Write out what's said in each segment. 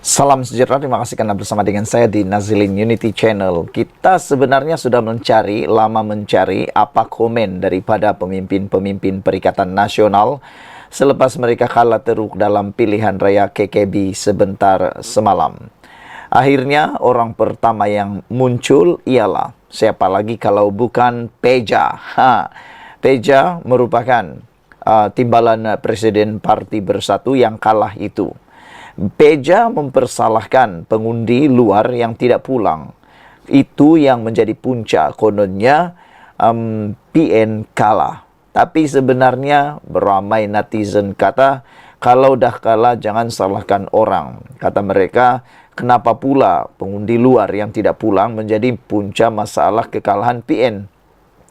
Salam sejahtera, terima kasih karena bersama dengan saya di Nazilin Unity Channel. Kita sebenarnya sudah lama mencari apa komen daripada pemimpin-pemimpin Perikatan Nasional selepas mereka kalah teruk dalam pilihan raya KKB sebentar semalam. Akhirnya orang pertama yang muncul ialah siapa lagi kalau bukan Peja. Peja merupakan timbalan Presiden Parti Bersatu yang kalah itu. Peja mempersalahkan pengundi luar yang tidak pulang. Itu yang menjadi puncak kononnya PN kalah. Tapi sebenarnya beramai netizen kata, kalau dah kalah jangan salahkan orang. Kata mereka, kenapa pula pengundi luar yang tidak pulang menjadi punca masalah kekalahan PN?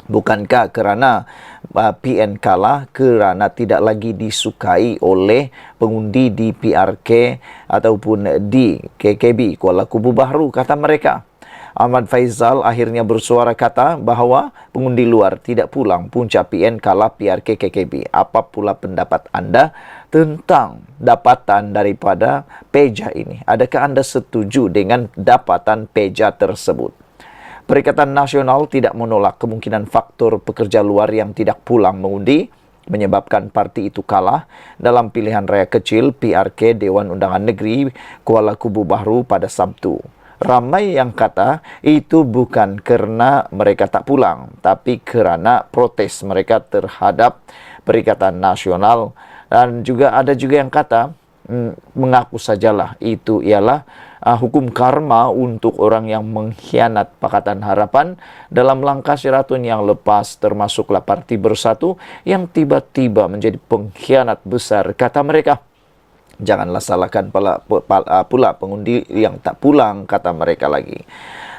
Bukankah kerana PN kalah kerana tidak lagi disukai oleh pengundi di PRK ataupun di KKB Kuala Kubu Bahru, kata mereka. Ahmad Faizal akhirnya bersuara kata bahawa pengundi luar tidak pulang punca PN kalah PRK KKB. Apa pula pendapat anda tentang dapatan daripada Peja ini? Adakah anda setuju dengan dapatan Peja tersebut? Perikatan Nasional tidak menolak kemungkinan faktor pekerja luar yang tidak pulang mengundi menyebabkan parti itu kalah dalam pilihan raya kecil PRK Dewan Undangan Negeri Kuala Kubu Bahru pada Sabtu. Ramai yang kata itu bukan kerana mereka tak pulang, tapi kerana protes mereka terhadap Perikatan Nasional. Dan juga ada juga yang kata mengaku sajalah itu ialah hukum karma untuk orang yang mengkhianat Pakatan Harapan dalam langkah Sheraton yang lepas, termasuklah Parti Bersatu yang tiba-tiba menjadi pengkhianat besar, kata mereka. Janganlah salahkan pula pengundi yang tak pulang, kata mereka lagi.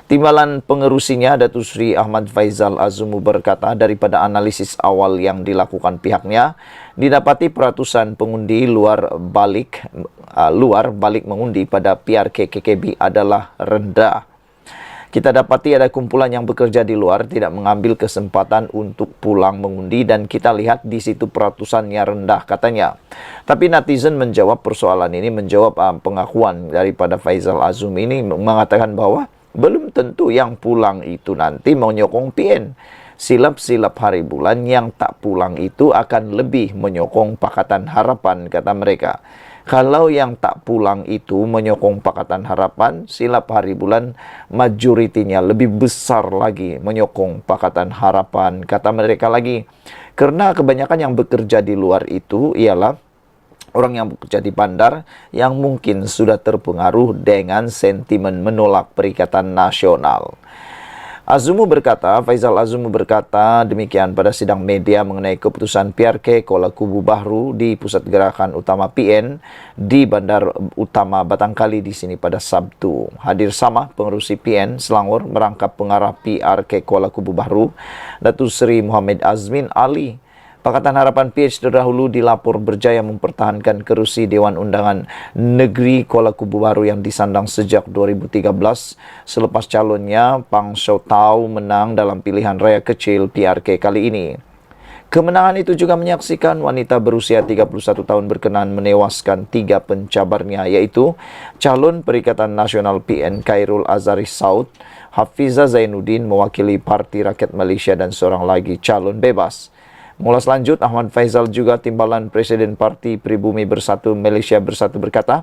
Timbalan pengerusinya, Datuk Seri Ahmad Faizal Azumu berkata, daripada analisis awal yang dilakukan pihaknya, didapati peratusan pengundi luar balik mengundi pada PRK KKB adalah rendah. Kita dapati ada kumpulan yang bekerja di luar tidak mengambil kesempatan untuk pulang mengundi dan kita lihat di situ peratusannya rendah, katanya. Tapi netizen menjawab persoalan ini, menjawab pengakuan daripada Faizal Azum ini, mengatakan bahawa belum tentu yang pulang itu nanti menyokong PN. Silap-silap hari bulan yang tak pulang itu akan lebih menyokong Pakatan Harapan, kata mereka. Kalau yang tak pulang itu menyokong Pakatan Harapan, silap hari bulan majoritinya lebih besar lagi menyokong Pakatan Harapan, kata mereka lagi. Karena kebanyakan yang bekerja di luar itu ialah orang yang bekerja di bandar yang mungkin sudah terpengaruh dengan sentimen menolak Perikatan Nasional. Faizal Azumu berkata demikian pada sidang media mengenai keputusan PRK Kuala Kubu Bahru di Pusat Gerakan Utama PN di Bandar Utama Batangkali di sini pada Sabtu. Hadir sama pengerusi PN Selangor merangkap pengarah PRK Kuala Kubu Bahru, Datuk Seri Muhammad Azmin Ali. Pakatan Harapan PH terdahulu dilapor berjaya mempertahankan kerusi Dewan Undangan Negeri Kuala Kubu Bahru yang disandang sejak 2013 selepas calonnya Pang Shou Tau menang dalam pilihan raya kecil PRK kali ini. Kemenangan itu juga menyaksikan wanita berusia 31 tahun berkenan menewaskan 3 pencabarnya, iaitu calon Perikatan Nasional PN Khairul Azhari Saud, Hafizah Zainuddin mewakili Parti Rakyat Malaysia dan seorang lagi calon bebas. Mengulas lanjut, Ahmad Faizal juga timbalan Presiden Parti Pribumi Bersatu Malaysia Bersatu berkata,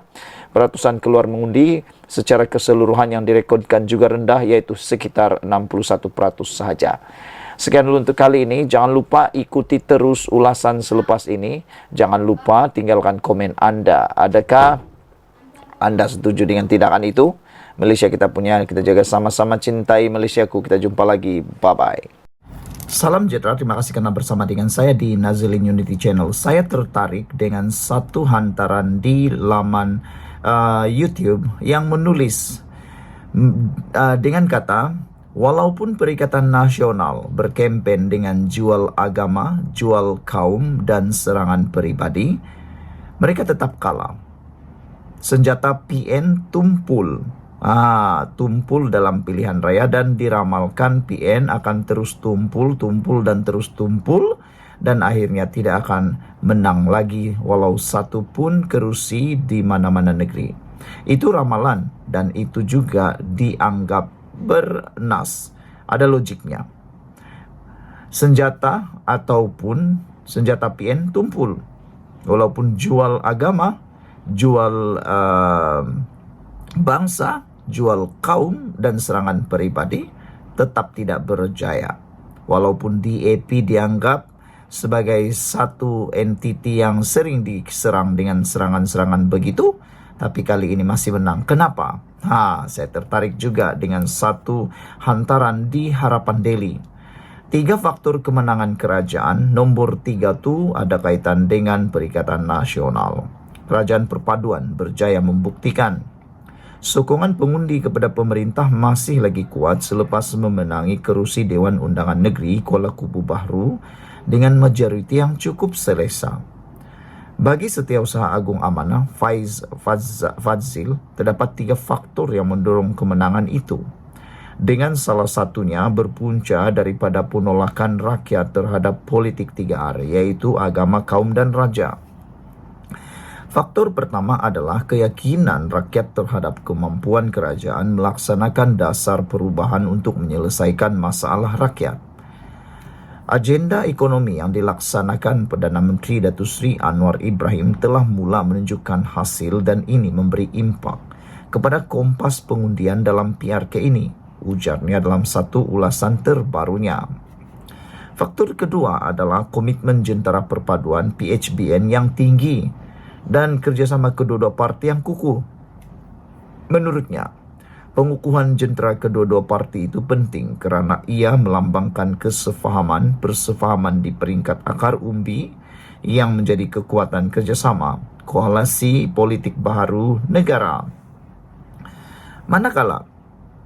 peratusan keluar mengundi secara keseluruhan yang direkodkan juga rendah, iaitu sekitar 61% sahaja. Sekian dulu untuk kali ini. Jangan lupa ikuti terus ulasan selepas ini. Jangan lupa tinggalkan komen anda. Adakah anda setuju dengan tindakan itu? Malaysia kita punya, kita jaga sama-sama, cintai Malaysiaku. Kita jumpa lagi. Bye-bye. Salam sejahtera, terima kasih karena bersama dengan saya di Nazilin Unity Channel. Saya tertarik dengan satu hantaran di laman YouTube yang menulis dengan kata, walaupun Perikatan Nasional berkempen dengan jual agama, jual kaum dan serangan peribadi, mereka tetap kalah. Senjata PN tumpul dalam pilihan raya dan diramalkan PN akan terus tumpul dan akhirnya tidak akan menang lagi walau satu pun kerusi di mana-mana negeri. Itu ramalan dan itu juga dianggap bernas. Ada logiknya. Senjata ataupun senjata PN tumpul. Walaupun jual agama, jual bangsa, jual kaum dan serangan pribadi tetap tidak berjaya. Walaupun DAP dianggap sebagai satu entiti yang sering diserang dengan serangan-serangan begitu, tapi kali ini masih menang. Kenapa? Saya tertarik juga dengan satu hantaran di Harapan Daily. 3 faktor kemenangan kerajaan. Nomor 3 itu ada kaitan dengan Perikatan Nasional. Kerajaan perpaduan berjaya membuktikan sokongan pengundi kepada pemerintah masih lagi kuat selepas memenangi kerusi Dewan Undangan Negeri Kuala Kubu Bahru dengan majoriti yang cukup selesa. Bagi Setiausaha Agung Amanah Fadzil, terdapat 3 faktor yang mendorong kemenangan itu. Dengan salah satunya berpunca daripada penolakan rakyat terhadap politik 3R, yaitu agama, kaum, dan raja. Faktor pertama adalah keyakinan rakyat terhadap kemampuan kerajaan melaksanakan dasar perubahan untuk menyelesaikan masalah rakyat. Agenda ekonomi yang dilaksanakan Perdana Menteri Datuk Seri Anwar Ibrahim telah mula menunjukkan hasil dan ini memberi impak kepada kompas pengundian dalam PRK ini, ujarnya dalam satu ulasan terbarunya. Faktor kedua adalah komitmen Jentera Perpaduan PHBN yang tinggi dan kerjasama kedua-dua parti yang kukuh. Menurutnya, pengukuhan jentera kedua-dua parti itu penting kerana ia melambangkan persefahaman di peringkat akar umbi yang menjadi kekuatan kerjasama koalisi politik baharu negara. Manakala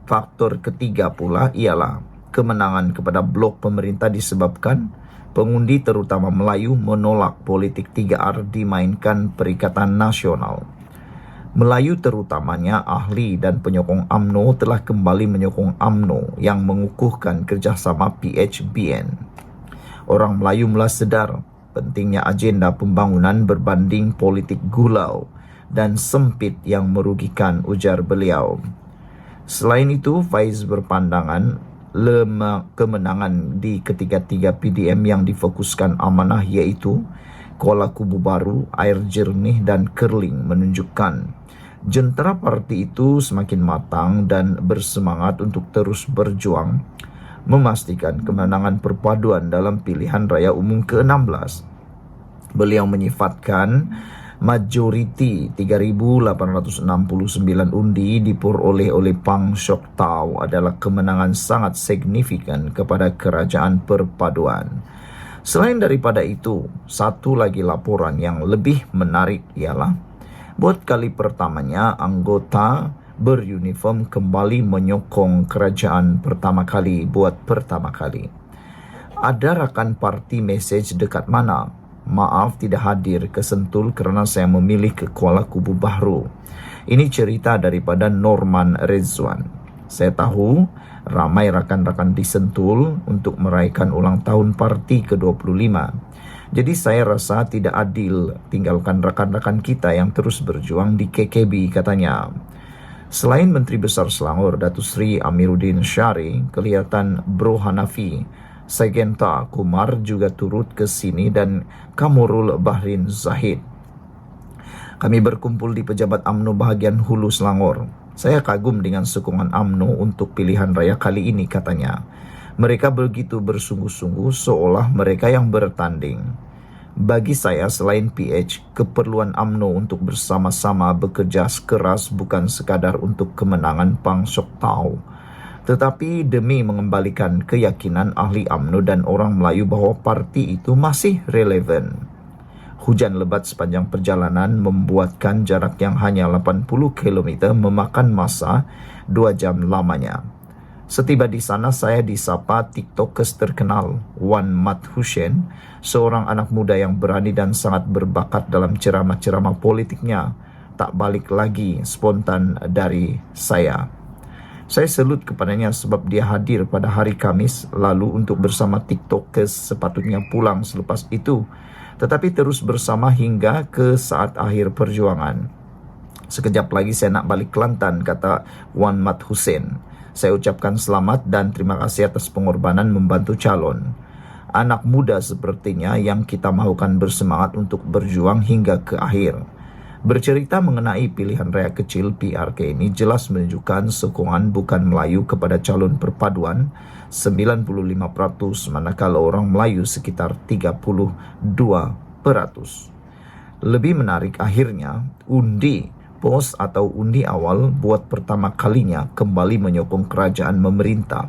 faktor ketiga pula ialah kemenangan kepada blok pemerintah disebabkan pengundi terutama Melayu menolak politik 3R dimainkan Perikatan Nasional. Melayu terutamanya ahli dan penyokong UMNO telah kembali menyokong UMNO yang mengukuhkan kerjasama PHBN. Orang Melayu mula sedar pentingnya agenda pembangunan berbanding politik gulau dan sempit yang merugikan, ujar beliau. Selain itu, Faiz berpandangan kemenangan di ketiga-tiga PDM yang difokuskan amanah iaitu Kuala Kubu Baru, Air Jernih dan Kerling menunjukkan jentera parti itu semakin matang dan bersemangat untuk terus berjuang memastikan kemenangan perpaduan dalam pilihan raya umum ke-16. Beliau menyifatkan majoriti 3,869 undi diperoleh oleh Pang Sok Tau adalah kemenangan sangat signifikan kepada kerajaan perpaduan. Selain daripada itu, satu lagi laporan yang lebih menarik ialah buat kali pertamanya anggota beruniform kembali menyokong kerajaan pertama kali. Ada rakan parti mesej dekat mana? Maaf tidak hadir ke Sentul kerana saya memilih ke Kuala Kubu Bahru. Ini cerita daripada Norman Rezwan. Saya tahu ramai rakan-rakan di Sentul untuk meraihkan ulang tahun parti ke-25. Jadi saya rasa tidak adil tinggalkan rakan-rakan kita yang terus berjuang di KKB, katanya. Selain Menteri Besar Selangor Datuk Seri Amiruddin Syari, kelihatan Bro Hanafi Sagenta Kumar juga turut ke sini dan Kamurul Bahrin Zahid. Kami berkumpul di pejabat UMNO bahagian Hulu Selangor. Saya kagum dengan sokongan UMNO untuk pilihan raya kali ini, katanya. Mereka begitu bersungguh-sungguh seolah mereka yang bertanding. Bagi saya selain PH, keperluan UMNO untuk bersama-sama bekerja keras bukan sekadar untuk kemenangan Pang Sok Tau, tetapi demi mengembalikan keyakinan ahli UMNO dan orang Melayu bahawa parti itu masih relevan. Hujan lebat sepanjang perjalanan membuatkan jarak yang hanya 80 km memakan masa 2 jam lamanya. Setiba di sana saya disapa TikTokers terkenal Wan Mat Hussein, seorang anak muda yang berani dan sangat berbakat dalam ceramah-ceramah politiknya. Tak balik lagi spontan dari saya. Saya salut kepadanya sebab dia hadir pada hari Khamis lalu untuk bersama TikTokers sepatutnya pulang selepas itu, tetapi terus bersama hingga ke saat akhir perjuangan. Sekejap lagi saya nak balik Kelantan, kata Wan Mat Hussein. Saya ucapkan selamat dan terima kasih atas pengorbanan membantu calon. Anak muda sepertinya yang kita mahukan bersemangat untuk berjuang hingga ke akhir. Bercerita mengenai pilihan rakyat kecil PRK ini jelas menunjukkan sokongan bukan Melayu kepada calon perpaduan 95%, manakala orang Melayu sekitar 32%. Lebih menarik akhirnya, undi POS atau undi awal buat pertama kalinya kembali menyokong kerajaan memerintah,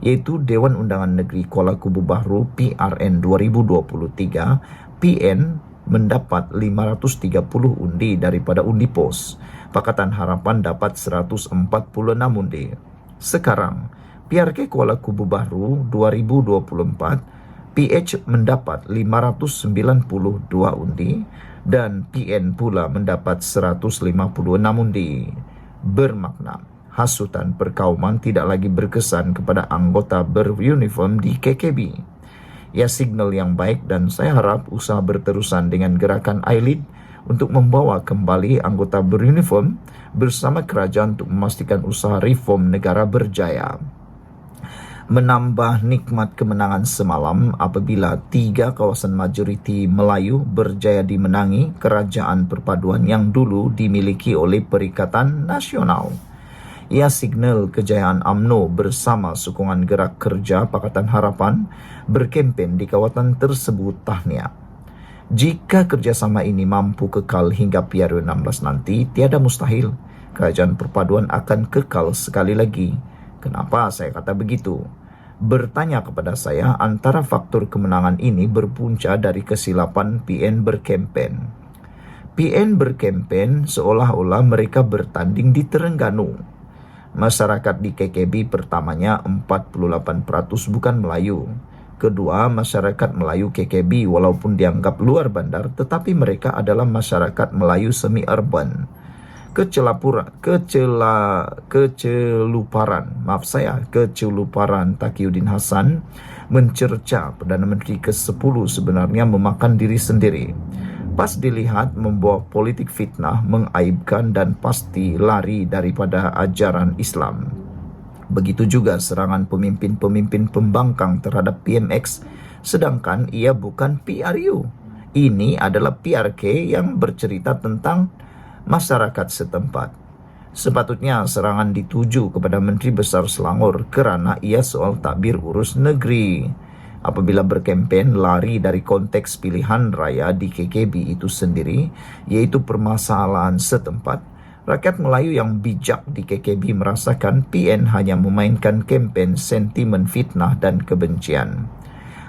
yaitu Dewan Undangan Negeri Kuala Kubu Bahru PRN 2023. PN mendapat 530 undi daripada undi POS. Pakatan Harapan dapat 146 undi. Sekarang, PRK Kuala Kubu Bahru 2024, PH mendapat 592 undi dan PN pula mendapat 156 undi. Bermakna, hasutan perkauman tidak lagi berkesan kepada anggota beruniform di KKB. Ya, signal yang baik dan saya harap usaha berterusan dengan gerakan ILID untuk membawa kembali anggota beruniform bersama kerajaan untuk memastikan usaha reform negara berjaya. Menambah nikmat kemenangan semalam apabila 3 kawasan majoriti Melayu berjaya dimenangi kerajaan perpaduan yang dulu dimiliki oleh Perikatan Nasional. Ia signal kejayaan UMNO bersama sokongan gerak kerja Pakatan Harapan berkempen di kawasan tersebut. Tahniah. Jika kerjasama ini mampu kekal hingga PRU 16 nanti, tiada mustahil kerajaan perpaduan akan kekal sekali lagi. Kenapa saya kata begitu? Bertanya kepada saya, antara faktor kemenangan ini berpunca dari kesilapan PN berkempen. PN berkempen seolah-olah mereka bertanding di Terengganu. Masyarakat di KKB pertamanya 48% bukan Melayu. Kedua, masyarakat Melayu KKB walaupun dianggap luar bandar, tetapi mereka adalah masyarakat Melayu semi-urban. Keceluparan Taqiyuddin Hasan mencerca Perdana Menteri ke-10 sebenarnya memakan diri sendiri. Pas dilihat membawa politik fitnah, mengaibkan dan pasti lari daripada ajaran Islam. Begitu juga serangan pemimpin-pemimpin pembangkang terhadap PMX, sedangkan ia bukan PRU. Ini adalah PRK yang bercerita tentang masyarakat setempat. Sepatutnya serangan dituju kepada Menteri Besar Selangor kerana ia soal takbir urus negeri. Apabila berkempen lari dari konteks pilihan raya di KKB itu sendiri, yaitu permasalahan setempat, rakyat Melayu yang bijak di KKB merasakan PN hanya memainkan kempen sentimen fitnah dan kebencian.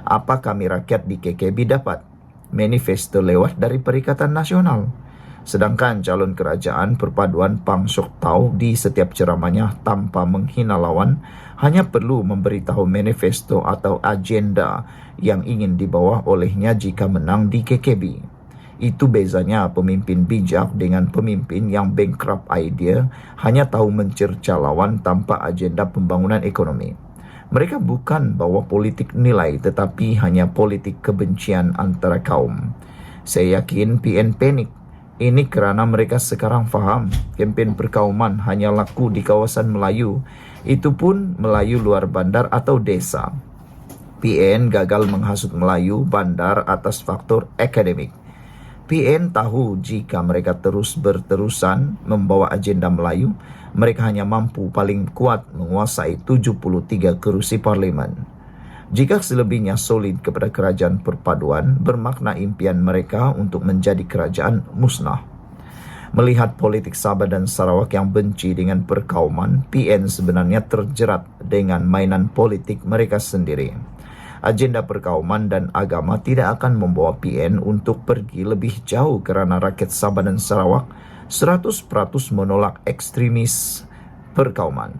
Apa kami rakyat di KKB dapat? Manifesto lewat dari Perikatan Nasional. Sedangkan calon kerajaan perpaduan Pang Sok Tau di setiap ceramahnya tanpa menghina lawan hanya perlu memberitahu manifesto atau agenda yang ingin dibawa olehnya jika menang di KKB. Itu bezanya pemimpin bijak dengan pemimpin yang bankrupt idea, hanya tahu mencerca lawan tanpa agenda pembangunan ekonomi. Mereka bukan bawa politik nilai tetapi hanya politik kebencian antara kaum. Saya yakin PN panik. Ini kerana mereka sekarang faham kempen perkauman hanya laku di kawasan Melayu, itu pun Melayu luar bandar atau desa. PN gagal menghasut Melayu bandar atas faktor akademik. PN tahu jika mereka berterusan membawa agenda Melayu, mereka hanya mampu paling kuat menguasai 73 kerusi parlimen. Jika selebihnya solid kepada kerajaan perpaduan, bermakna impian mereka untuk menjadi kerajaan musnah. Melihat politik Sabah dan Sarawak yang benci dengan perkauman, PN sebenarnya terjerat dengan mainan politik mereka sendiri. Agenda perkauman dan agama tidak akan membawa PN untuk pergi lebih jauh kerana rakyat Sabah dan Sarawak 100% menolak ekstremis perkauman.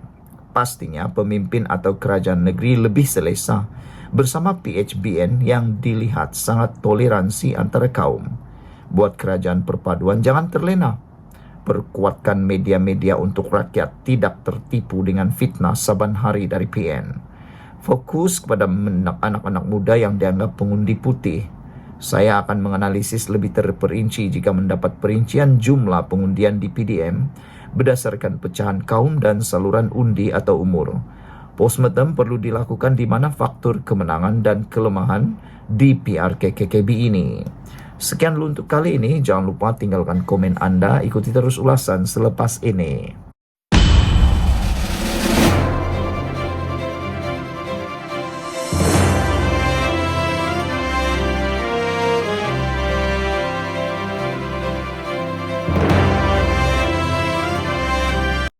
Pastinya pemimpin atau kerajaan negeri lebih selesa bersama PHBN yang dilihat sangat toleransi antara kaum. Buat kerajaan perpaduan jangan terlena. Perkuatkan media-media untuk rakyat tidak tertipu dengan fitnah saban hari dari PN. Fokus kepada anak-anak muda yang dianggap pengundi putih. Saya akan menganalisis lebih terperinci jika mendapat perincian jumlah pengundian di PDM berdasarkan pecahan kaum dan saluran undi atau umur. Postmortem perlu dilakukan di mana faktor kemenangan dan kelemahan di PRKKKB ini. Sekian dulu untuk kali ini. Jangan lupa tinggalkan komen Anda. Ikuti terus ulasan selepas ini.